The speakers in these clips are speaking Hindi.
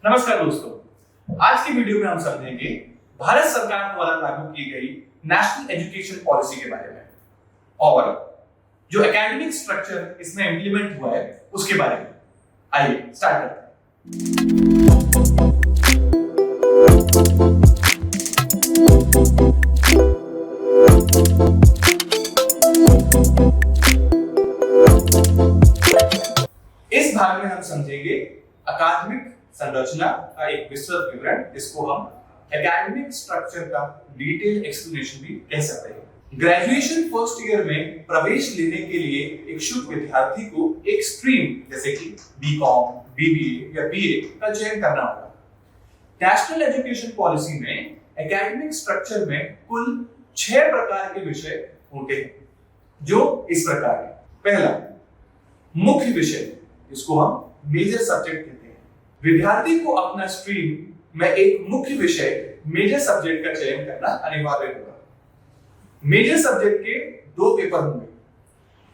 नमस्कार दोस्तों, आज की वीडियो में हम समझेंगे भारत सरकार द्वारा लागू की गई नेशनल एजुकेशन पॉलिसी के बारे में और जो एकेडमिक स्ट्रक्चर इसमें इंप्लीमेंट हुआ है उसके बारे में। आइए स्टार्ट करते हैं। इस भाग में हम समझेंगे अकादमिक संरचना का एक विस्तृत विवरण, जिसको हम एकेडमिक स्ट्रक्चर का डिटेल एक्सप्लेनेशन भी कह सकते हैं। ग्रेजुएशन फर्स्ट ईयर में प्रवेश लेने के लिए इच्छुक विद्यार्थी को एक स्ट्रीम जैसे कि बीकॉम, बीबीए या बीए का चयन करना होगा। नेशनल एजुकेशन पॉलिसी में एकेडमिक स्ट्रक्चर में कुल 6 प्रकार के विषय होते हैं, जो इस प्रकार है। पहला, मुख्य विषय, इसको हम मेजर सब्जेक्ट कहते हैं। विद्यार्थी को अपना स्ट्रीम में एक मुख्य विषय मेजर सब्जेक्ट का चयन करना अनिवार्य होगा। मेजर सब्जेक्ट के 2 पेपर होंगे।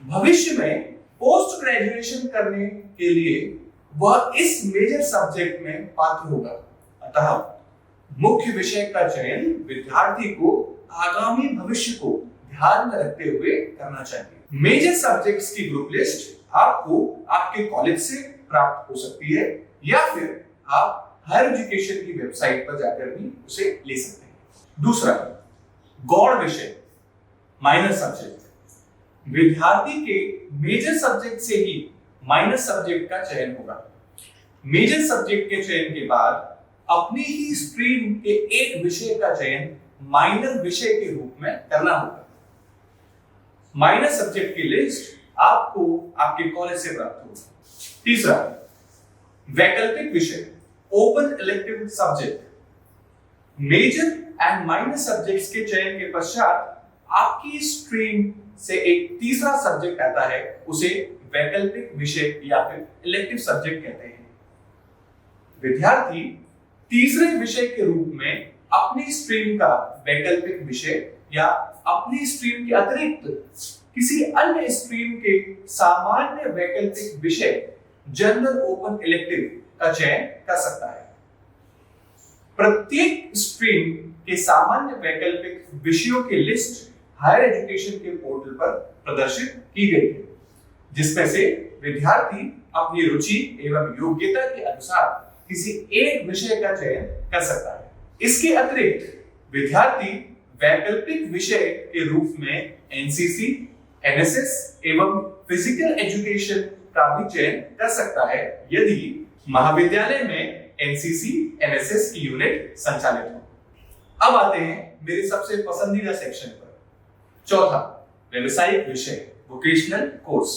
भविष्य में पोस्ट ग्रेजुएशन करने के लिए वह इस मेजर सब्जेक्ट में पात्र होगा। अतः मुख्य विषय का चयन विद्यार्थी को आगामी भविष्य को ध्यान में रखते हुए करना चाहिए। मेजर सब्जेक्ट्स की ग्रुप लिस्ट आपको आपके कॉलेज से प्राप्त हो सकती है या फिर आप हायर एजुकेशन की वेबसाइट पर जाकर भी उसे ले सकते हैं। दूसरा, गौड़ विषय, माइनर सब्जेक्ट। विद्यार्थी के मेजर सब्जेक्ट से ही माइनर सब्जेक्ट का चयन होगा। मेजर सब्जेक्ट के चयन के बाद अपनी ही स्ट्रीम के एक विषय का चयन माइनर विषय के रूप में करना होगा। माइनर सब्जेक्ट की लिस्ट आपको आपके कॉलेज से प्राप्त होगी। तीसरा, वैकल्पिक विषय, open elective subject. Major and minor subjects के चयन के पश्चात आपकी स्ट्रीम से एक तीसरा सब्जेक्ट आता है, उसे वैकल्पिक विषय या फिर इलेक्टिव सब्जेक्ट कहते हैं। विद्यार्थी तीसरे विषय के रूप में अपनी स्ट्रीम का वैकल्पिक विषय या अपनी स्ट्रीम के अतिरिक्त किसी अन्य स्ट्रीम के सामान्य वैकल्पिक विषय जनरल ओपन इलेक्टिव का चयन कर सकता है। प्रत्येक स्ट्रीम के सामान्य वैकल्पिक विषयों की लिस्ट हायर एजुकेशन के पोर्टल पर प्रदर्शित की गई है, जिसमें से विद्यार्थी अपनी रुचि एवं योग्यता के अनुसार किसी एक विषय का चयन कर सकता है। इसके अतिरिक्त विद्यार्थी वैकल्पिक विषय के रूप में एनसीसी, एनएसएस एवं फिजिकल एजुकेशन का भी चयन कर सकता है, यदि महाविद्यालय में एनसीसी, एनएसएस की यूनिट संचालित हो। अब आते हैं मेरे सबसे पसंदीदा सेक्शन पर। चौथा, व्यवसायिक विषय, वोकेशनल कोर्स।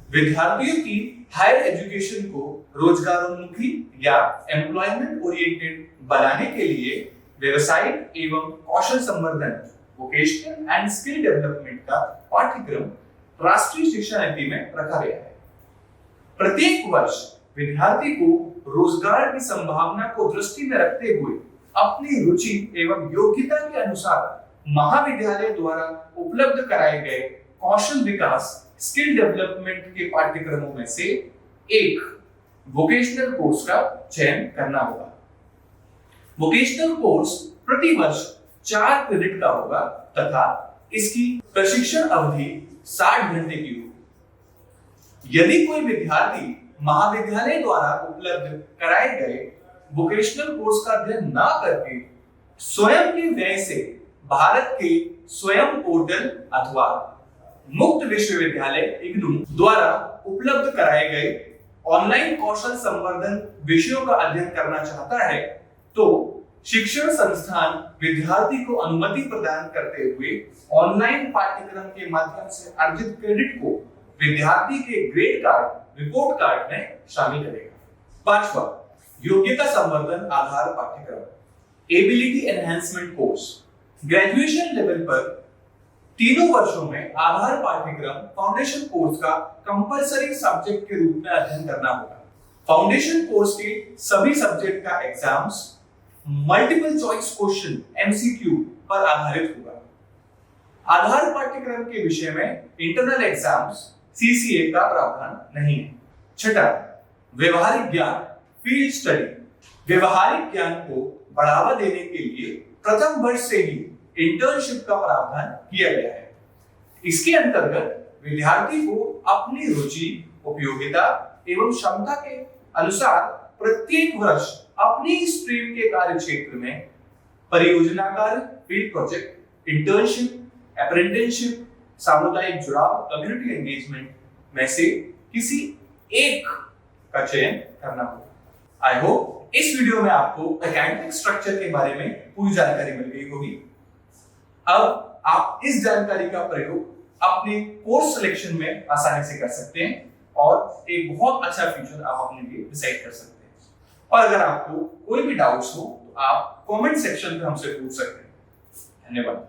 विद्यार्थियों की हायर एजुकेशन को रोजगारोन्मुखी या एम्प्लॉयमेंट ओरिएंटेड बनाने के लिए व्यवसायिक एवं कौशल संवर्धन, वोकेशनल एंड स्किल डेवलपमेंट का पाठ्यक्रम राष्ट्रीय शिक्षा नीति में रखा गया है। प्रत्येक वर्ष विद्यार्थी को रोजगार की संभावना को दृष्टि में रखते हुए अपनी रुचि एवं योग्यता के अनुसार महाविद्यालय द्वारा उपलब्ध कराए गए कौशल विकास, स्किल डेवलपमेंट के पाठ्यक्रमों में से एक वोकेशनल कोर्स का चयन करना होगा। वोकेशनल कोर्स प्रति वर्ष 4 क्रेडिट का होगा तथा इसकी प्रशिक्षण अवधि 60 घंटे की होगी। यदि कोई विद्यार्थी महाविद्यालय द्वारा उपलब्ध कराए गए वोकेशनल कोर्स का अध्ययन न करके स्वयं के व्यय से भारत के स्वयं पोर्टल अथवा मुक्त विश्वविद्यालय इग्नू द्वारा उपलब्ध कराए गए ऑनलाइन कौशल संवर्धन विषयों का अध्ययन करना चाहता है, तो शिक्षण संस्थान विद्यार्थी को अनुमति प्रदान करते हुए ऑनलाइन पाठ्यक्रम के माध्यम से अर्जित क्रेडिट को विद्यार्थी के ग्रेड कार्ड, रिपोर्ट कार्ड में शामिल करेगा। पांचवा, योग्यता संवर्धन आधार पाठ्यक्रम, ability enhancement course. Graduation level पर तीनों वर्षों में आधार पाठ्यक्रम फाउंडेशन कोर्स का कंपलसरी सब्जेक्ट के रूप में अध्ययन करना होगा। फाउंडेशन कोर्स के सभी सब्जेक्ट का exams multiple choice question MCQ पर आधारित होगा। आधार पाठ्यक्रम के विषय में इंटरनल एग्जाम्स सीसीए का प्रावधान नहीं है। छठा, व्यवहारिक ज्ञान, फील्ड स्टडी, व्यवहारिक ज्ञान को बढ़ावा देने के लिए प्रथम वर्ष से ही इंटर्नशिप का प्रावधान किया गया है। इसके अंतर्गत विद्यार्थी को अपनी रुचि, उपयोगिता एवं क्षमता के अनुसार प्रत्येक वर्ष अपनी स्ट्रीम के कार्य क्षेत्र में परियोजना कार्य, फील्ड प्रोजेक्ट, इंटर्नशिप, अप्रेंटिसशिप, सामुदायिक जुड़ाव, कम्युनिटी एंगेजमेंट में से किसी एक का चयन करना होगा। आई होप इस वीडियो में आपको एकेडमिक स्ट्रक्चर के बारे में पूरी जानकारी मिल गई होगी। अब आप इस जानकारी का प्रयोग अपने कोर्स सिलेक्शन में आसानी से कर सकते हैं और एक बहुत अच्छा फ्यूचर आप अपने लिए डिसाइड कर सकते हैं। और अगर आपको कोई भी डाउट्स हो तो आप कमेंट सेक्शन में हमसे पूछ सकते हैं। धन्यवाद।